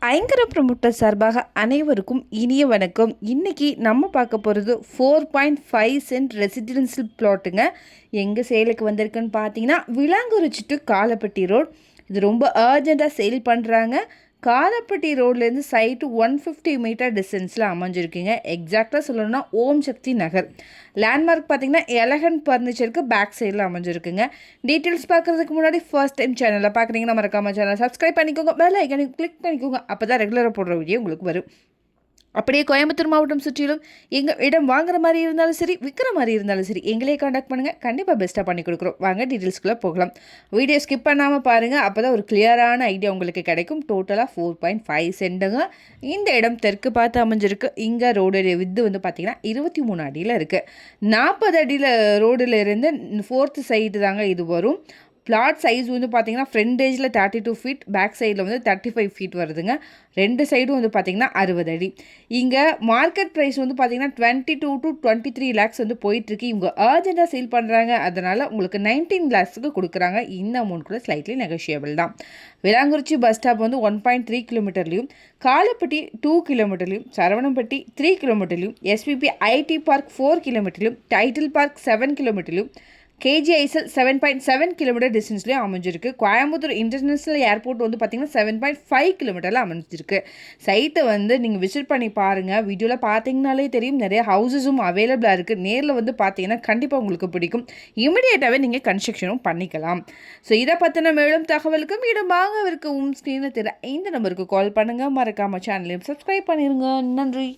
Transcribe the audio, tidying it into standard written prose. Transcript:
ஐங்கர promoter சார்பாக அனைவருக்கும் இனிய வணக்கம். இன்றைக்கி நம்ம பார்க்க போகிறது 4.5 சென்ட் ரெசிடென்சியல் பிளாட்டுங்க. எங்கே சேலுக்கு வந்திருக்குன்னு பார்த்தீங்கன்னா விளாங்குறிச்சி டு காலப்பட்டி ரோட். இது ரொம்ப அர்ஜெண்ட்டாக சேல் பண்ணுறாங்க. காலப்பட்டி ரோட்லேருந்து சைட்டு 150 மீட்டர் டிஸ்டன்ஸில் அமைஞ்சிருக்குங்க. எக்ஸாக்டாக சொல்லணும்னா ஓம் சக்தி நகர். லேண்ட்மார்க் பார்த்தீங்கன்னா எலகன்ட் ஃபர்னிச்சருக்கு பேக் சைடில் அமைஞ்சிருக்குங்க. டீட்டெயில்ஸ் பார்க்குறதுக்கு முன்னாடி ஃபர்ஸ்ட் டைம் சேனலில் பார்க்குறீங்கன்னா மறக்காம சேனல் சப்ஸ்கிரைப் பண்ணிக்கோங்க, பெல் ஐக்கானை கிளிக் பண்ணிக்கோங்க. அப்போ தான் ரெகுலராக போடுற வீடியோ உங்களுக்கு வரும். அப்படியே கோயம்புத்தூர் மாவட்டம் சுற்றிலும் எங்கள் இடம் வாங்குற மாதிரி இருந்தாலும் சரி, விற்கிற மாதிரி இருந்தாலும் சரி, எங்களே காண்டாக்ட் பண்ணுங்கள். கண்டிப்பாக பெஸ்ட்டாக பண்ணி கொடுக்குறோம். வாங்க டீட்டெயில்ஸ்குள்ளே போகலாம். வீடியோ ஸ்கிப் பண்ணாமல் பாருங்கள். அப்போ தான் ஒரு கிளியரான ஐடியா உங்களுக்கு கிடைக்கும். டோட்டலாக 4.5 சென்ட்டுங்க. இந்த இடம் தெற்கு பார்த்து அமைஞ்சிருக்கு. இங்கே ரோடுடைய வித்து வந்து பார்த்திங்கன்னா 23 அடியில் இருக்குது. 40 அடியில் ரோடில் இருந்து 4th சைடு தாங்க இது வரும். பிளாட் சைஸ் வந்து பார்த்திங்கன்னா ஃப்ரண்டேஜில் 32 ஃபீட், பேக் சைடில் வந்து 35 ஃபீட் வருதுங்க. ரெண்டு சைடும் வந்து பார்த்திங்கன்னா 60 அடி. இங்கே மார்க்கெட் ப்ரைஸ் வந்து பார்த்திங்கன்னா 22 to 23 லேக்ஸ் வந்து போயிட்டுருக்கு. இவங்க அர்ஜெண்ட்டாக சேல் பண்ணுறாங்க. அதனால் உங்களுக்கு 19 லேக்ஸுக்கு கொடுக்குறாங்க. இந்த அமௌண்ட் கூட ஸ்லைட்லி நெகோஷியபிள் தான். விளாங்குறிச்சி பஸ் ஸ்டாப் வந்து 1.3 கிலோமீட்டர்லையும், காலப்பட்டி 2 கிலோமீட்டர்லையும், சரவணம்பட்டி 3 கிலோமீட்டர்லையும், எஸ்பிபி ஐடி பார்க் 4 கிலோமீட்டர்லையும், டைட்டில் பார்க் 7 கிலோமீட்டர்லையும், கேஜிஐஎஸ்எல் 7.7 கிலோமீட்டர் டிஸ்டன்ஸ்லேயும் அமைஞ்சிருக்கு. கோயம்புத்தூர் இன்டர்நேஷ்னல் ஏர்போர்ட் வந்து பார்த்திங்கன்னா 7.5 கிலோமீட்டரில் அமைஞ்சிருக்கு. சைட்டை வந்து நீங்கள் விசிட் பண்ணி பாருங்கள். வீடியோவில் பார்த்தீங்கனாலே தெரியும், நிறைய ஹவுசஸும் அவைலபிளாக இருக்குது. நேரில் வந்து பார்த்தீங்கன்னா கண்டிப்பாக உங்களுக்கு பிடிக்கும். இமிடியேட்டாகவே நீங்கள் கன்ஸ்ட்ரக்ஷனும் பண்ணிக்கலாம். ஸோ இதை பற்றின மேலும் தகவலுக்கும் இடம் வாங்கவிருக்கும் ஸ்க்ரீனில் தெரிய இந்த நம்பருக்கு கால் பண்ணுங்கள். மறக்காமல் சேனலையும் சப்ஸ்கிரைப் பண்ணிடுங்க. நன்றி.